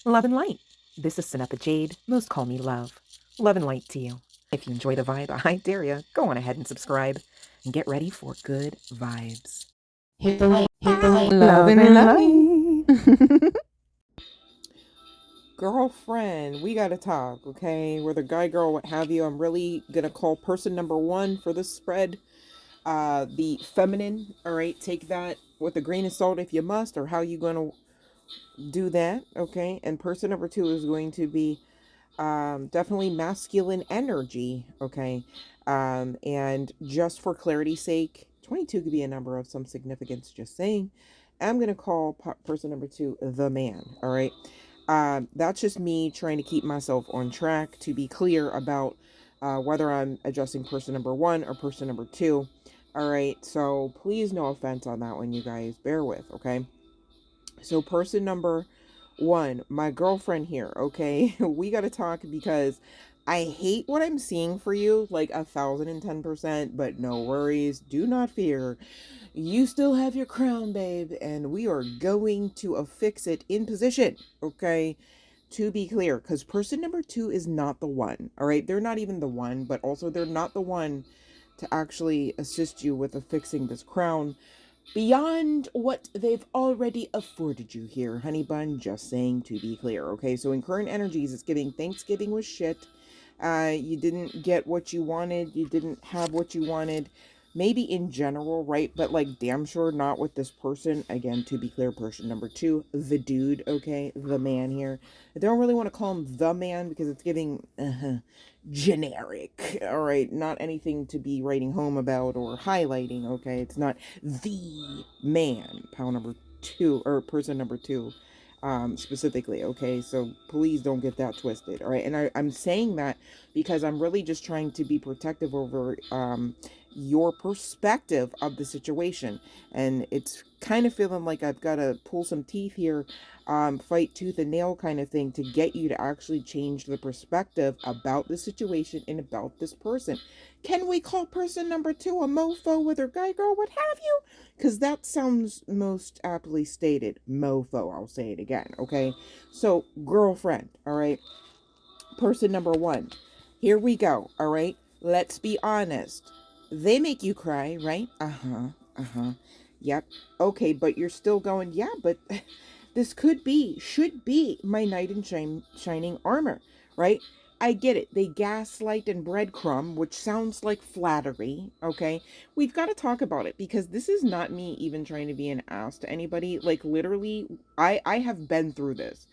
Love and light. This is CYNETHA Jade. Most call me Love. Love and light to you. If you enjoy the vibe, I dare you, go on ahead and subscribe and get ready for good vibes. Hit the light, Love and light. Girlfriend, we gotta talk, okay? Whether guy, girl, what have you, I'm really gonna call person number one for this spread. The feminine, all right? Take that with a grain of salt if you must, or how you gonna do that, okay? And person number two is going to be definitely masculine energy, okay? And just for clarity's sake, 22 could be a number of some significance, just saying. I'm going to call person number two the man, all right? That's just me trying to keep myself on track to be clear about whether I'm addressing person number one or person number two, all right? So please, no offense on that one, you guys. Bear with, okay? So person number one, my girlfriend here, okay? We got to talk because I hate what I'm seeing for you, like 1,010%, but no worries. Do not fear. You still have your crown, babe, and we are going to affix it in position, okay? To be clear, because person number two is not the one, all right? They're not even the one, but also they're not the one to actually assist you with affixing this crown beyond what they've already afforded you here, honey bun. Just saying, to be clear, okay? So in current energies, it's giving Thanksgiving was shit. You didn't get what you wanted. You didn't have what you wanted. Maybe in general, right? But like damn sure not with this person. Again, to be clear, person number two, the dude, okay? The man here. I don't really want to call him the man because it's giving generic, all right? Not anything to be writing home about or highlighting, okay? It's not the man, pal number two, or person number two, specifically, okay? So please don't get that twisted, all right? And I'm saying that because I'm really just trying to be protective over your perspective of the situation. And it's kind of feeling like I've got to pull some teeth here, fight tooth and nail kind of thing to get you to actually change the perspective about the situation and about this person. Can we call person number two a mofo with her guy, girl, what have you? Because that sounds most aptly stated. Mofo, I'll say it again, okay? So, girlfriend, all right? Person number one. Here we go, all right? Let's be honest. They make you cry, right? Yep. Okay, but you're still going, yeah, but this should be my knight in shining armor, right? I get it. They gaslight and breadcrumb, which sounds like flattery, okay? We've got to talk about it because this is not me even trying to be an ass to anybody. Like, literally, I have been through this.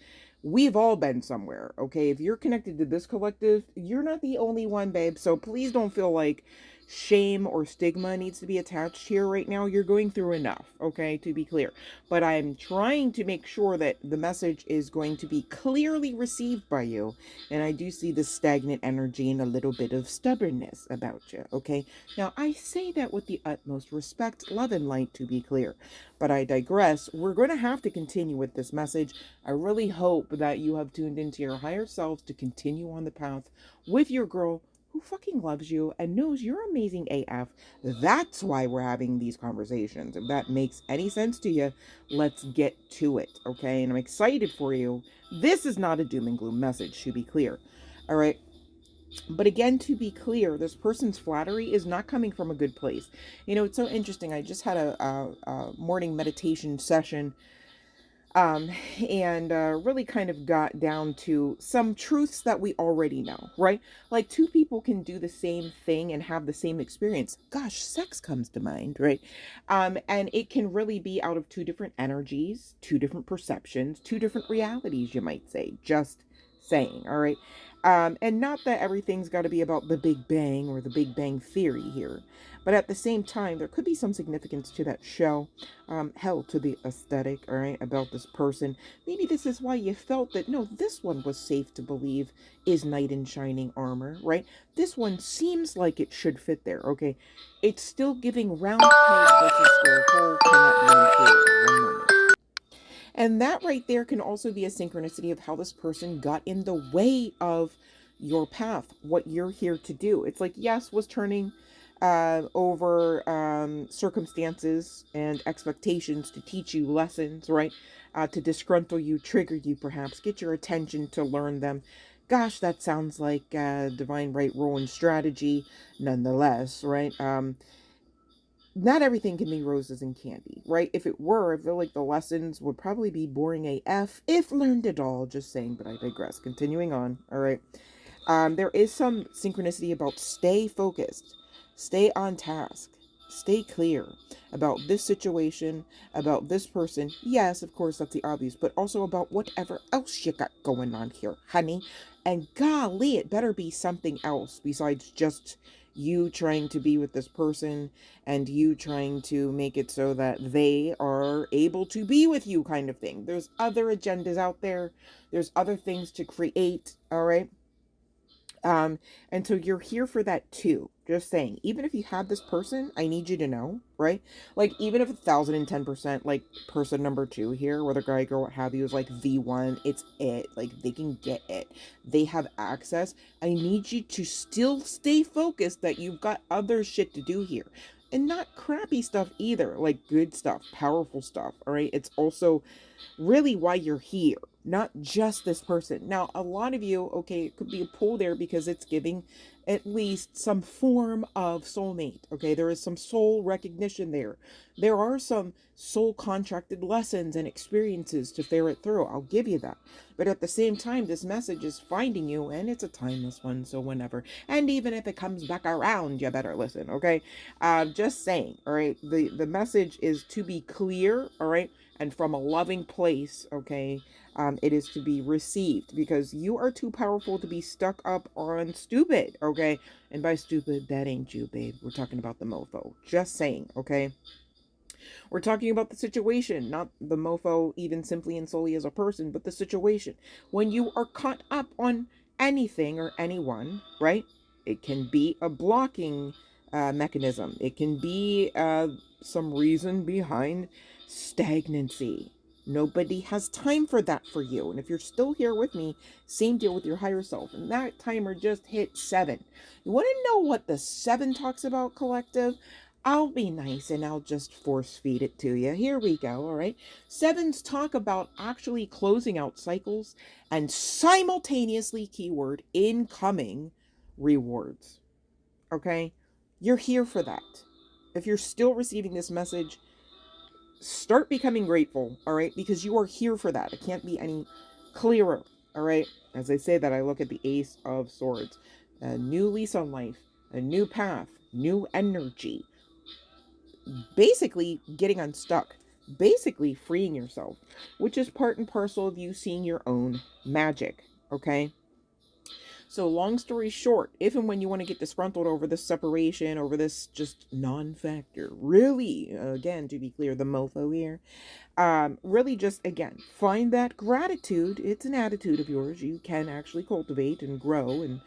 We've all been somewhere, okay? If you're connected to this collective, you're not the only one, babe. So please don't feel like shame or stigma needs to be attached here right now. You're going through enough, okay, to be clear. But I'm trying to make sure that the message is going to be clearly received by you. And I do see this stagnant energy and a little bit of stubbornness about you, okay? Now, I say that with the utmost respect, love, and light, to be clear. But I digress. We're going to have to continue with this message. I really hope that you have tuned into your higher selves to continue on the path with your girl who fucking loves you and knows you're amazing AF. That's why we're having these conversations. If that makes any sense to you, let's get to it, okay? And I'm excited for you. This is not a doom and gloom message, to be clear. All right? But again, to be clear, this person's flattery is not coming from a good place. You know, it's so interesting. I just had a morning meditation session, um, and really kind of got down to some truths that we already know, right? Like two people can do the same thing and have the same experience. Gosh, sex comes to mind, right? And it can really be out of two different energies, two different perceptions, two different realities, you might say. Just saying, all right? And not that everything's got to be about the Big Bang or the Big Bang Theory here, but at the same time, there could be some significance to that show, hell, to the aesthetic, all right, about this person. Maybe this is why you felt that, no, this one was safe to believe is knight in shining armor, right? This one seems like it should fit there, okay? It's still giving round peg versus square hole cannot be any clearer. One moment. And that right there can also be a synchronicity of how this person got in the way of your path, what you're here to do. It's like, yes, was turning over circumstances and expectations to teach you lessons, right? To disgruntle you, trigger you, perhaps, get your attention to learn them. Gosh, that sounds like divine right role and strategy, nonetheless, right? Not everything can be roses and candy, right? If it were, I feel like the lessons would probably be boring AF, if learned at all. Just saying, but I digress. Continuing on, all right. There is some synchronicity about stay focused, stay on task, stay clear about this situation, about this person. Yes, of course, that's the obvious, but also about whatever else you got going on here, honey. And golly, it better be something else besides just you trying to be with this person and you trying to make it so that they are able to be with you, kind of thing. There's other agendas out there, there's other things to create, all right? And so you're here for that too. Just saying, even if you have this person, I need you to know, right? Like, even if 1,010%, like, person number 2 here, whether guy, girl, what have you, is like the one, it's it. Like, they can get it. They have access. I need you to still stay focused that you've got other shit to do here. And not crappy stuff either, like good stuff, powerful stuff, all right? It's also really why you're here, not just this person. Now, a lot of you, okay, it could be a pull there because it's giving at least some form of soulmate, okay? There is some soul recognition there. There are some soul contracted lessons and experiences to ferret through. I'll give you that. But at the same time, this message is finding you, and it's a timeless one, so whenever. And even if it comes back around, you better listen, okay? Just saying, all right? The message is to be clear, all right? And from a loving place, okay, it is to be received, because you are too powerful to be stuck up on stupid, okay? And by stupid, that ain't you, babe. We're talking about the mofo. Just saying, okay? We're talking about the situation, not the mofo even simply and solely as a person, but the situation. When you are caught up on anything or anyone, right? It can be a blocking mechanism. It can be some reason behind stagnancy. Nobody has time for that for you. And if you're still here with me, same deal with your higher self. And that timer just hit 7. You want to know what the 7 talks about, collective? I'll be nice and I'll just force feed it to you. Here we go, all right? 7s talk about actually closing out cycles and simultaneously, keyword, incoming rewards. Okay? You're here for that. If you're still receiving this message, start becoming grateful, all right? Because you are here for that. It can't be any clearer, all right? As I say that, I look at the Ace of Swords. A new lease on life, a new path, new energy. Basically getting unstuck. Basically freeing yourself, which is part and parcel of you seeing your own magic, okay? So long story short, if and when you want to get disgruntled over this separation, over this just non-factor, really, again, to be clear, the mofo here, really just, again, find that gratitude. It's an attitude of yours you can actually cultivate and grow and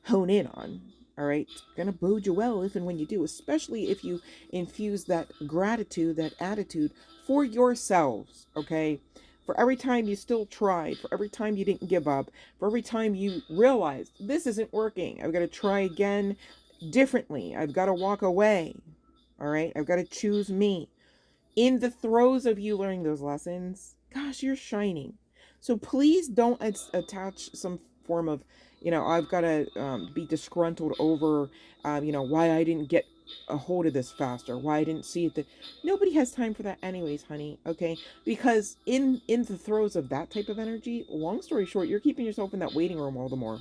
hone in on. All right, it's gonna bode you well if and when you do, especially if you infuse that gratitude, that attitude for yourselves, okay? For every time you still tried, for every time you didn't give up, for every time you realized this isn't working, I've got to try again differently, I've got to walk away, all right? I've got to choose me. In the throes of you learning those lessons, gosh, you're shining. So please don't attach some form of, I've got to be disgruntled over, why I didn't get a hold of this faster, why I didn't see it. Nobody has time for that anyways, honey, okay? Because in the throes of that type of energy, long story short, you're keeping yourself in that waiting room all the more.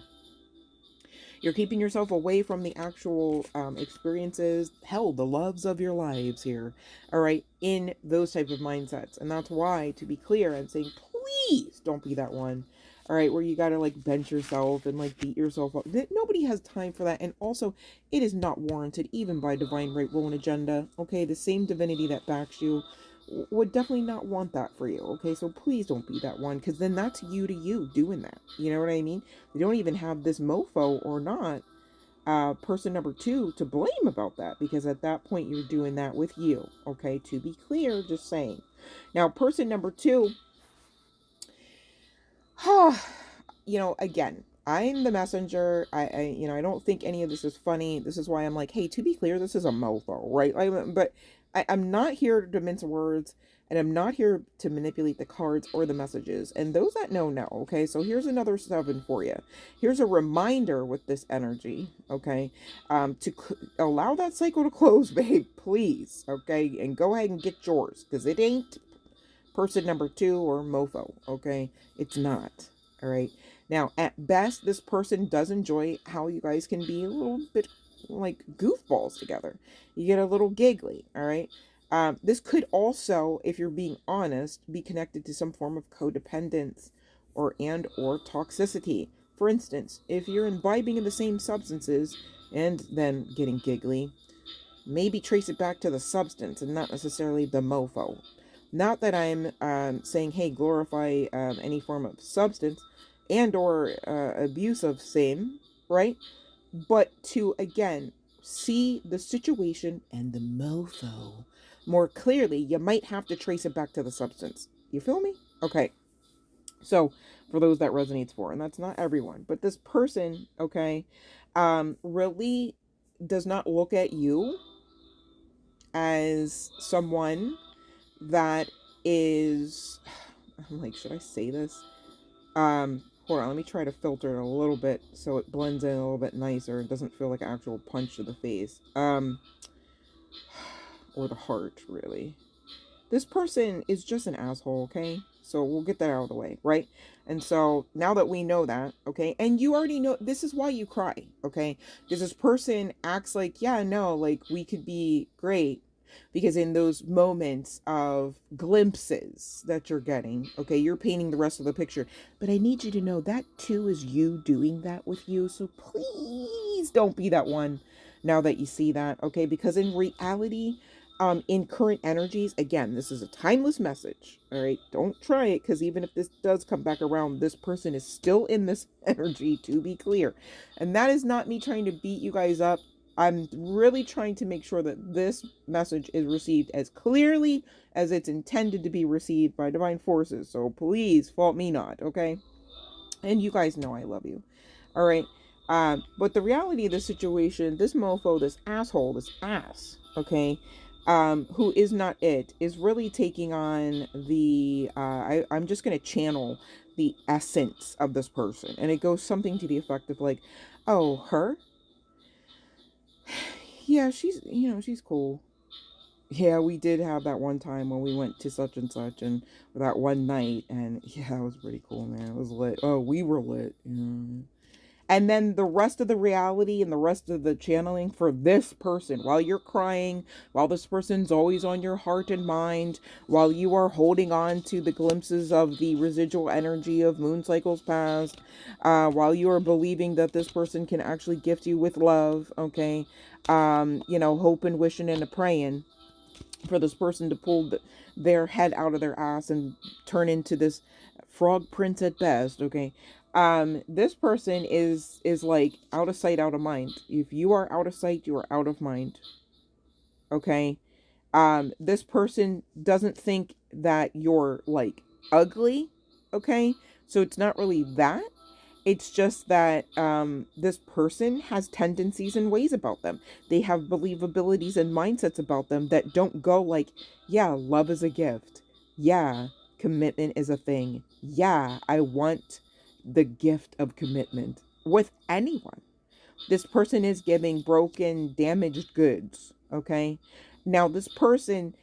You're keeping yourself away from the actual experiences, hell, the loves of your lives here, all right, in those type of mindsets. And that's why, to be clear, I'm saying, please don't be that one, all right, where you got to, like, bench yourself and, like, beat yourself up. Nobody has time for that. And also, it is not warranted, even by divine right, rule, and agenda, okay? The same divinity that backs you would definitely not want that for you, okay? So please don't be that one, because then that's you to you doing that. You know what I mean? You don't even have this mofo or not person number 2 to blame about that, because at that point you're doing that with you, okay? To be clear, just saying. Now, person number 2, again, I'm the messenger. I don't think any of this is funny. This is why I'm like, hey, to be clear, this is a mofo, right? But I'm not here to mince words, and I'm not here to manipulate the cards or the messages. And those that know, okay? So here's another 7 for you. Here's a reminder with this energy, okay? Allow that cycle to close, babe, please, okay? And go ahead and get yours, because it ain't person number 2 or mofo, okay? It's not, all right? Now, at best, this person does enjoy how you guys can be a little bit like goofballs together. You get a little giggly, all right? This could also, if you're being honest, be connected to some form of codependence or toxicity. For instance, if you're imbibing in the same substances and then getting giggly, maybe trace it back to the substance and not necessarily the mofo. Not that I'm saying, hey, glorify any form of substance and or abuse of same, right? But to, again, see the situation and the mofo more clearly, you might have to trace it back to the substance. You feel me? Okay. So for those that resonates for, and that's not everyone, but this person, okay, really does not look at you as someone that is, I'm like, should I say this? Hold on, let me try to filter it a little bit so it blends in a little bit nicer. It doesn't feel like an actual punch to the face. Or the heart, really. This person is just an asshole, okay? So we'll get that out of the way, right? And so now that we know that, okay, and you already know this is why you cry, okay? Because this person acts like, yeah, no, like we could be great. Because in those moments of glimpses that you're getting, okay, you're painting the rest of the picture. But I need you to know that too is you doing that with you. So please don't be that one now that you see that, okay? Because in reality, in current energies, again, this is a timeless message, all right? Don't try it, because even if this does come back around, this person is still in this energy, to be clear. And that is not me trying to beat you guys up. I'm really trying to make sure that this message is received as clearly as it's intended to be received by divine forces. So please fault me not, okay? And you guys know I love you, all right? But the reality of the situation, this mofo, this asshole, this ass, okay, who is not it, is really taking on the, I'm just going to channel the essence of this person. And it goes something to the effect of like, oh, her? Yeah, she's cool. Yeah, we did have that one time when we went to such and such, and that one night, and yeah, it was pretty cool, man. It was lit. Oh, we were lit. Yeah. And then the rest of the reality and the rest of the channeling for this person, while you're crying, while this person's always on your heart and mind, while you are holding on to the glimpses of the residual energy of moon cycles past, while you are believing that this person can actually gift you with love, okay, hope and wishing and a praying for this person to pull their head out of their ass and turn into this frog prince at best, okay? This person is like out of sight, out of mind. If you are out of sight, you are out of mind, okay? This person doesn't think that you're like ugly, okay? So it's not really that. It's just that this person has tendencies and ways about them. They have believabilities and mindsets about them that don't go like, yeah, love is a gift. Yeah, commitment is a thing. Yeah, I want the gift of commitment with anyone. This person is giving broken, damaged goods, okay? Now, this person,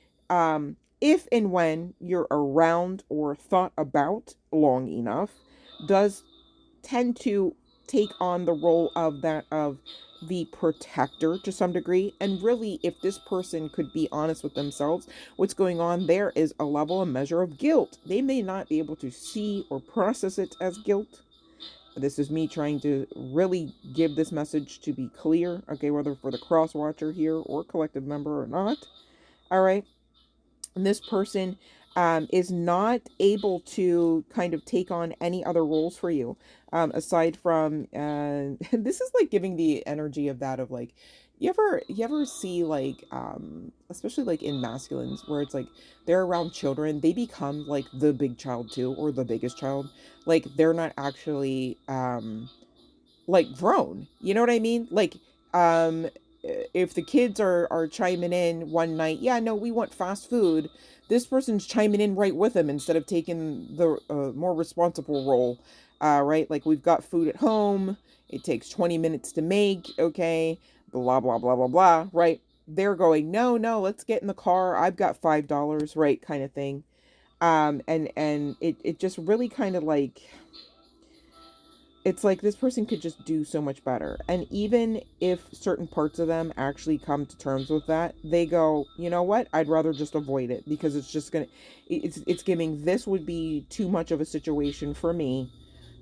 if and when you're around or thought about long enough, does tend to take on the role of the protector to some degree. And really, if this person could be honest with themselves, what's going on there is a level, a measure of guilt. They may not be able to see or process it as guilt. This is me trying to really give this message to be clear, okay, whether for the cross watcher here or collective member or not. All right. And this person is not able to kind of take on any other roles for you, aside from this is like giving the energy of that of like, you ever see like especially like in masculines where it's like they're around children, they become like the big child too, or the biggest child. Like they're not actually like grown. You know what I mean? Like, if the kids are chiming in one night, yeah, no, we want fast food. This person's chiming in right with them instead of taking the more responsible role. Right? Like, we've got food at home. It takes 20 minutes to make. Okay. Blah, blah, blah, blah, blah. Right? They're going, no, no, let's get in the car. I've got $5, right? Kind of thing. And it just really kind of like, it's like this person could just do so much better. And even if certain parts of them actually come to terms with that, they go, you know what? I'd rather just avoid it, because it's just going to, it's giving, this would be too much of a situation for me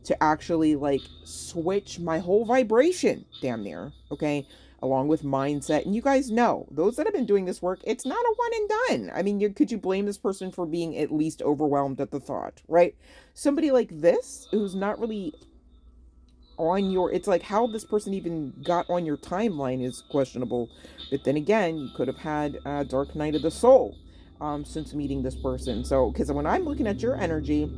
to actually like switch my whole vibration damn near. Okay. Along with mindset. And you guys know, those that have been doing this work, it's not a one and done. I mean, could you blame this person for being at least overwhelmed at the thought, right? Somebody like this, who's not really on your, it's like how this person even got on your timeline is questionable. But then again, you could have had a dark night of the soul since meeting this person. So because when I'm looking at your energy,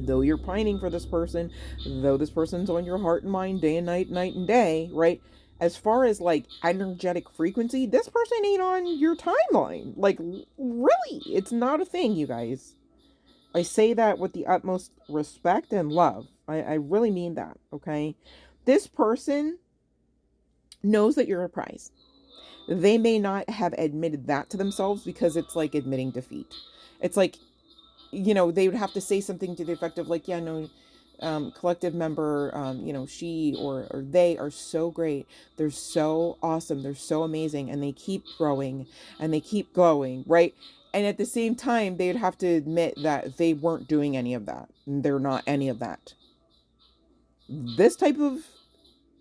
though you're pining for this person, though this person's on your heart and mind day and night and day, right? As far as like energetic frequency, this person ain't on your timeline. Like, really, it's not a thing, you guys. I say that with the utmost respect and love. I really mean that, okay? This person knows that you're a prize. They may not have admitted that to themselves, because it's like admitting defeat. It's like, you know, they would have to say something to the effect of like, yeah, no, collective member, you know, she or they are so great. They're so awesome. They're so amazing. And they keep growing and they keep glowing, right? And at the same time, they'd have to admit that they weren't doing any of that. They're not any of that. This type of,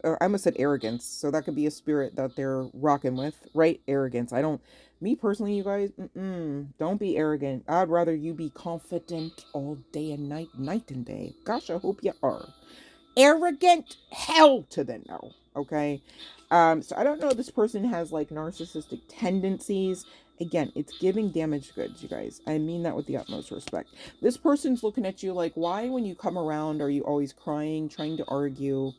I almost said arrogance, so that could be a spirit that they're rocking with, right? Arrogance. I don't, me personally, you guys, don't be arrogant. I'd rather you be confident all day and night, night and day. Gosh, I hope you are. Arrogant, hell to the no, okay? So I don't know if this person has like narcissistic tendencies. Again, it's giving damaged goods, you guys. I mean that with the utmost respect. This person's looking at you like, why when you come around are you always crying, trying to argue?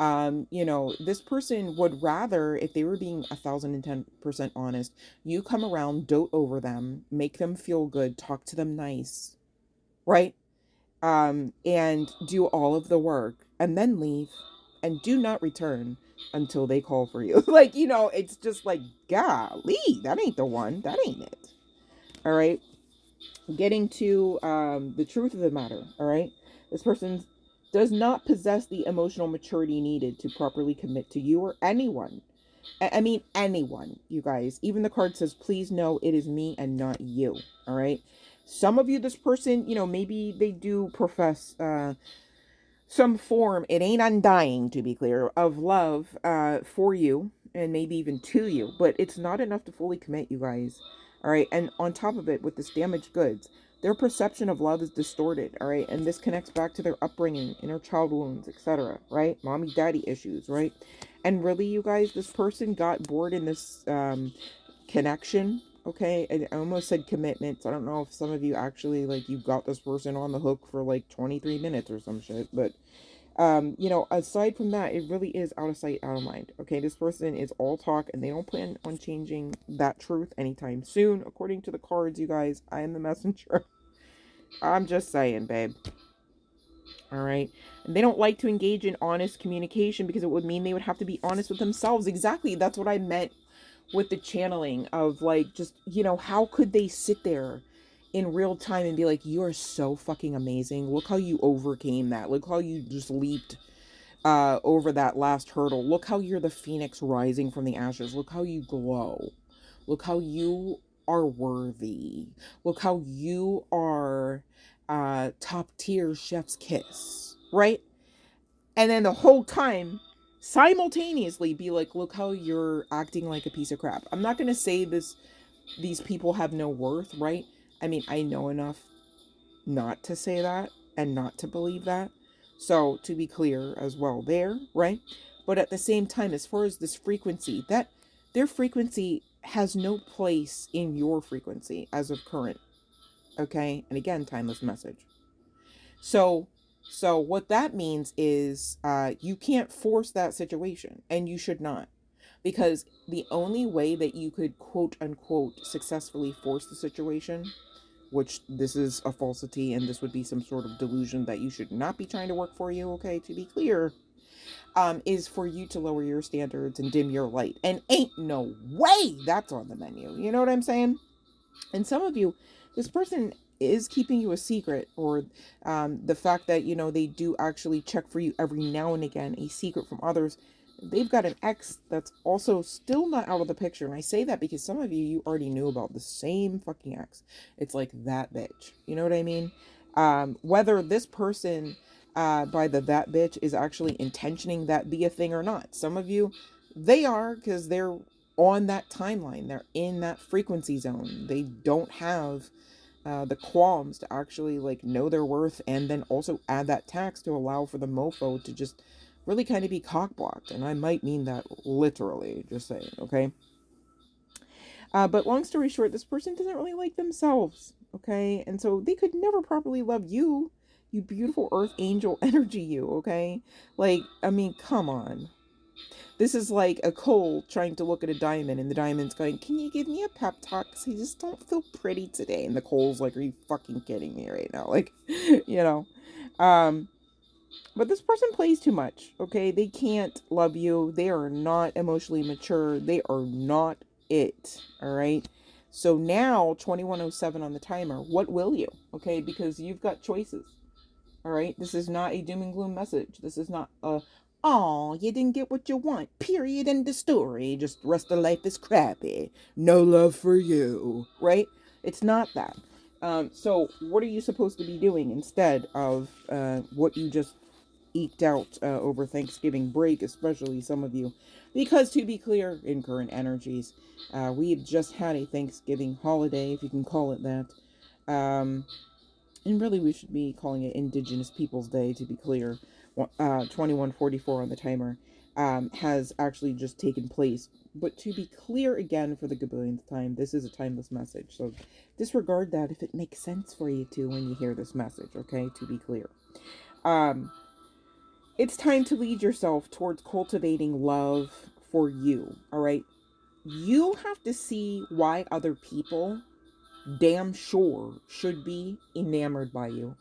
You know, this person would rather, if they were being 1,010% honest, you come around, dote over them, make them feel good, talk to them nice, right? And do all of the work and then leave and do not return until they call for you. Like, you know, it's just like, golly, that ain't the one. That ain't it. All right. Getting to the truth of the matter. All right. This person does not possess the emotional maturity needed to properly commit to you or anyone. I mean, anyone, you guys. Even the card says, please know it is me and not you. All right. Some of you, this person, you know, maybe they do profess some form, it ain't undying to be clear, of love for you and maybe even to you, but it's not enough to fully commit, you guys. All right. And on top of it, with this damaged goods, their perception of love is distorted. All right. And this connects back to their upbringing, inner child wounds, etc. Right. Mommy, daddy issues. Right. And really, you guys, this person got bored in this connection. Okay. I almost said commitment. So I don't know if some of you actually, like, you got this person on the hook for like 23 minutes or some shit. But, you know, aside from that, it really is out of sight, out of mind. Okay. This person is all talk and they don't plan on changing that truth anytime soon. According to the cards, you guys, I am the messenger. I'm just saying, babe. All right. And they don't like to engage in honest communication because it would mean they would have to be honest with themselves. Exactly. That's what I meant with the channeling of, like, just, you know, how could they sit there in real time and be like, you are so fucking amazing. Look how you overcame that. Look how you just leaped over that last hurdle. Look how you're the phoenix rising from the ashes. Look how you glow. Look how you are worthy. Look how you are top tier chef's kiss, right? And then the whole time simultaneously be like, look how you're acting like a piece of crap. I'm not going to say these people have no worth, right? I mean, I know enough not to say that and not to believe that. So to be clear as well there, right? But at the same time, as far as this frequency, that their frequency has no place in your frequency as of current. Okay. And again, timeless message. So So what that means is you can't force that situation, and you should not. Because the only way that you could quote unquote successfully force the situation, which this is a falsity and this would be some sort of delusion that you should not be trying to work for you, okay, to be clear, is for you to lower your standards and dim your light. And ain't no way that's on the menu. You know what I'm saying? And some of you, this person is keeping you a secret, or the fact that, you know, they do actually check for you every now and again, a secret from others. They've got an ex that's also still not out of the picture. And I say that because some of you already knew about the same fucking ex. It's like that bitch. You know what I mean? Whether this person by the that bitch is actually intentioning that be a thing or not. Some of you, they are, because they're on that timeline. They're in that frequency zone. They don't have the qualms to actually like know their worth, and then also add that tax to allow for the mofo to just really kind of be cock-blocked. And I might mean that literally, just saying, okay? But long story short, this person doesn't really like themselves, okay? And so they could never properly love you, you beautiful earth angel energy, you, okay? Like, I mean, come on. This is like a coal trying to look at a diamond, and the diamond's going, can you give me a pep talk? Because I just don't feel pretty today. And the coal's like, are you fucking kidding me right now? Like, you know. But this person plays too much, okay? They can't love you. They are not emotionally mature. They are not it, all right? So now, 2107 on the timer, what will you, okay? Because you've got choices, all right? This is not a doom and gloom message. This is not a, oh, you didn't get what you want, period, end of story. Just rest of life is crappy. No love for you, right? It's not that. So what are you supposed to be doing instead of what you just eked out over Thanksgiving break, especially some of you? Because to be clear, in current energies, we've just had a Thanksgiving holiday, if you can call it that. And really we should be calling it Indigenous Peoples Day, to be clear. 2144 on the timer has actually just taken place. But to be clear again, for the gabillionth time, this is a timeless message. So disregard that if it makes sense for you to when you hear this message, okay? To be clear. It's time to lead yourself towards cultivating love for you, all right? You have to see why other people damn sure should be enamored by you,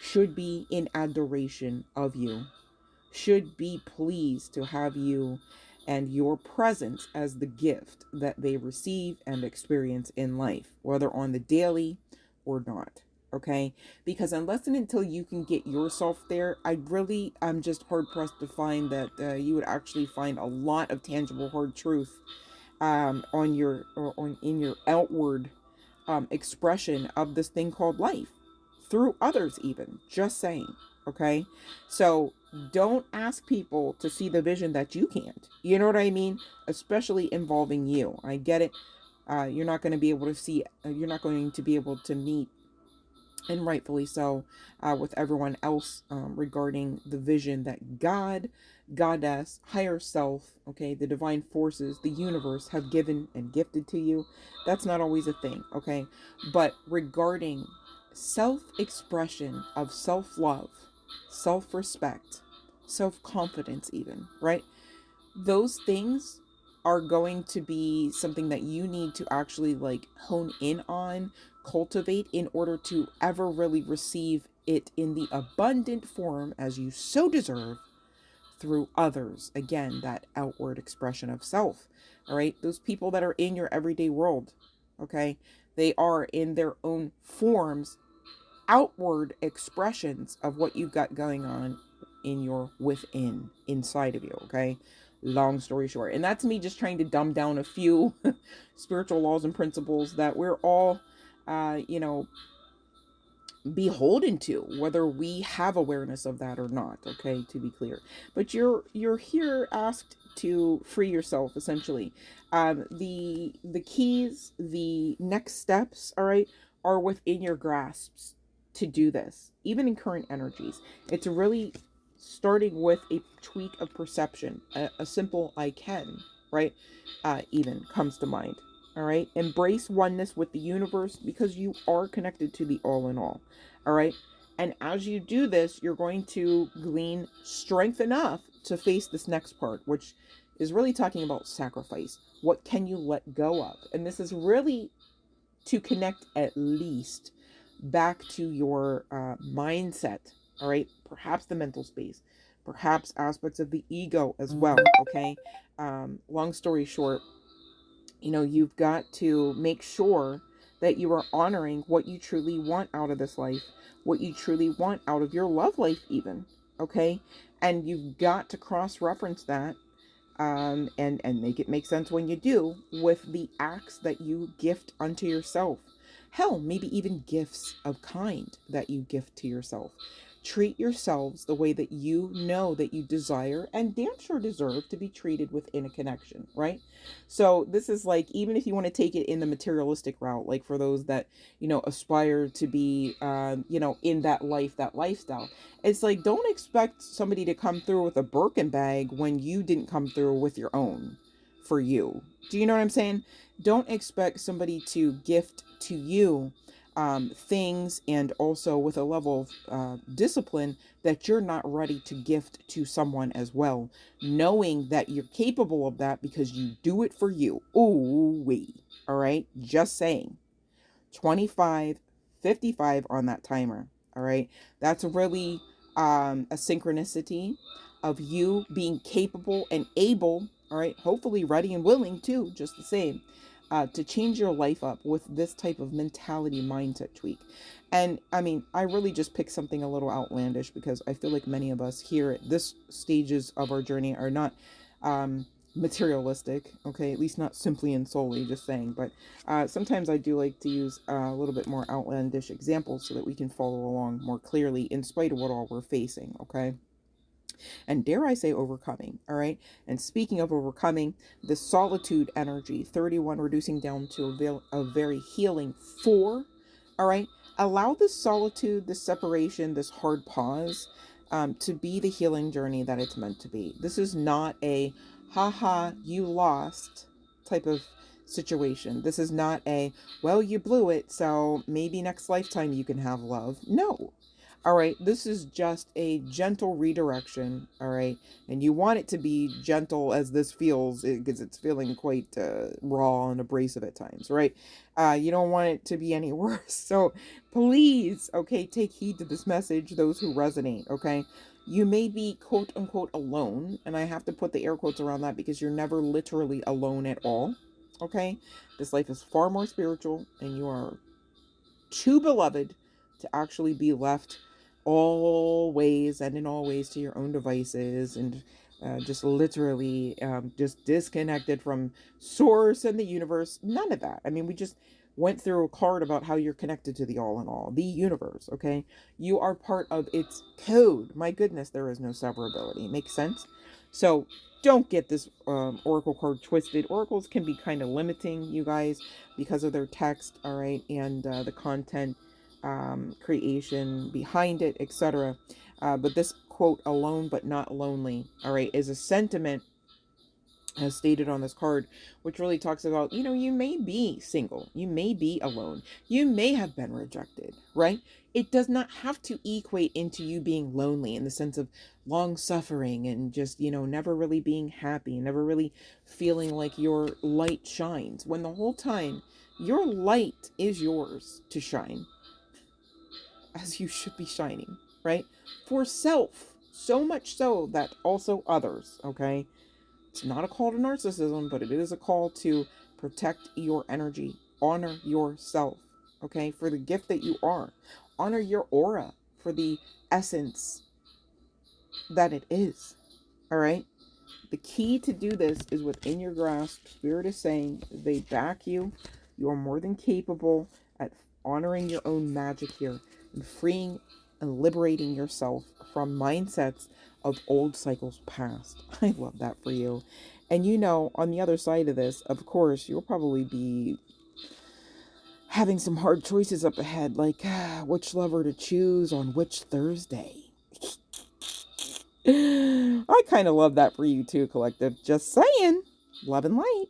should be in adoration of you, should be pleased to have you and your presence as the gift that they receive and experience in life, whether on the daily or not. Okay, because unless and until you can get yourself there, I'm just hard pressed to find that you would actually find a lot of tangible hard truth on your, or on in your outward expression of this thing called life through others, even. Just saying. Okay, so don't ask people to see the vision that you can't. You know what I mean? Especially involving you. I get it. You're not going to be able to see. You're not going to be able to meet, and rightfully so, with everyone else regarding the vision that God, Goddess, higher self, okay, the divine forces, the universe have given and gifted to you. That's not always a thing, okay? But regarding self-expression of self-love, self-respect, self-confidence even, right? Those things are going to be something that you need to actually like hone in on, cultivate, in order to ever really receive it in the abundant form as you so deserve through others. Again, that outward expression of self. All right, those people that are in your everyday world, okay, they are in their own forms, outward expressions of what you've got going on in your within, inside of you, okay? Long story short. And that's me just trying to dumb down a few spiritual laws and principles that we're all, you know, beholden to, whether we have awareness of that or not, okay, to be clear. But you're here asked to free yourself, essentially. The keys, the next steps, all right, are within your grasps to do this, even in current energies. It's really starting with a tweak of perception, a simple I can, right, even comes to mind. All right, embrace oneness with the universe, because you are connected to the all in all. All right, And as you do this, you're going to glean strength enough to face this next part, which is really talking about sacrifice. What can you let go of? And this is really to connect at least back to your mindset, all right? Perhaps the mental space, perhaps aspects of the ego as well, okay? Long story short, you know, you've got to make sure that you are honoring what you truly want out of this life, what you truly want out of your love life even, okay? And you've got to cross-reference that and make it make sense when you do with the acts that you gift unto yourself. Hell, maybe even gifts of kind that you gift to yourself. Treat yourselves the way that you know that you desire and damn sure deserve to be treated within a connection, right? So this is like, even if you want to take it in the materialistic route, like for those that, you know, aspire to be, you know, in that life, that lifestyle, it's like, don't expect somebody to come through with a Birkin bag when you didn't come through with your own for you. Do you know what I'm saying? Don't expect somebody to gift to you things, and also with a level of discipline that you're not ready to gift to someone as well, knowing that you're capable of that because you do it for you. Ooh wee. All right, just saying. 25, 55 on that timer. All right, that's really a synchronicity of you being capable and able, all right, hopefully ready and willing too, just the same, to change your life up with this type of mentality mindset tweak. And I mean, I really just picked something a little outlandish because I feel like many of us here at this stages of our journey are not materialistic, okay, at least not simply and solely, just saying. But sometimes I do like to use a little bit more outlandish examples so that we can follow along more clearly in spite of what all we're facing, okay? And dare I say overcoming, all right? And speaking of overcoming, the solitude energy, 31 reducing down to a very healing 4, all right? Allow this solitude, this separation, this hard pause to be the healing journey that it's meant to be. This is not a haha, you lost type of situation. This is not a, well, you blew it, so maybe next lifetime you can have love. No. All right, this is just a gentle redirection, all right? And you want it to be gentle as this feels, because it's feeling quite raw and abrasive at times, right? You don't want it to be any worse. So please, okay, take heed to this message, those who resonate, okay? You may be quote unquote alone, and I have to put the air quotes around that because you're never literally alone at all, okay? This life is far more spiritual, and you are too beloved to actually be left always and in all ways to your own devices and just literally just disconnected from source and the universe. None of that. I mean, we just went through a card about how you're connected to the all in all, the universe, okay? You are part of its code. My goodness, there is no severability. Makes sense? So don't get this oracle card twisted. Oracles can be kind of limiting, you guys, because of their text, all right, and the content creation behind it, etc. But this quote, alone but not lonely, all right, is a sentiment as stated on this card, which really talks about, you know, you may be single, you may be alone, you may have been rejected, right? It does not have to equate into you being lonely in the sense of long suffering and just, you know, never really being happy, never really feeling like your light shines, when the whole time your light is yours to shine, as you should be shining, right? For self, so much so that also others, okay? It's not a call to narcissism, but it is a call to protect your energy, honor yourself, okay? For the gift that you are, honor your aura for the essence that it is, all right? The key to do this is within your grasp. Spirit is saying they back you. You are more than capable at honoring your own magic here and freeing and liberating yourself from mindsets of old cycles past. I love that for you. And you know, on the other side of this, of course, you'll probably be having some hard choices up ahead, like which lover to choose on which Thursday. I kind of love that for you too, collective. Just saying. Love and light.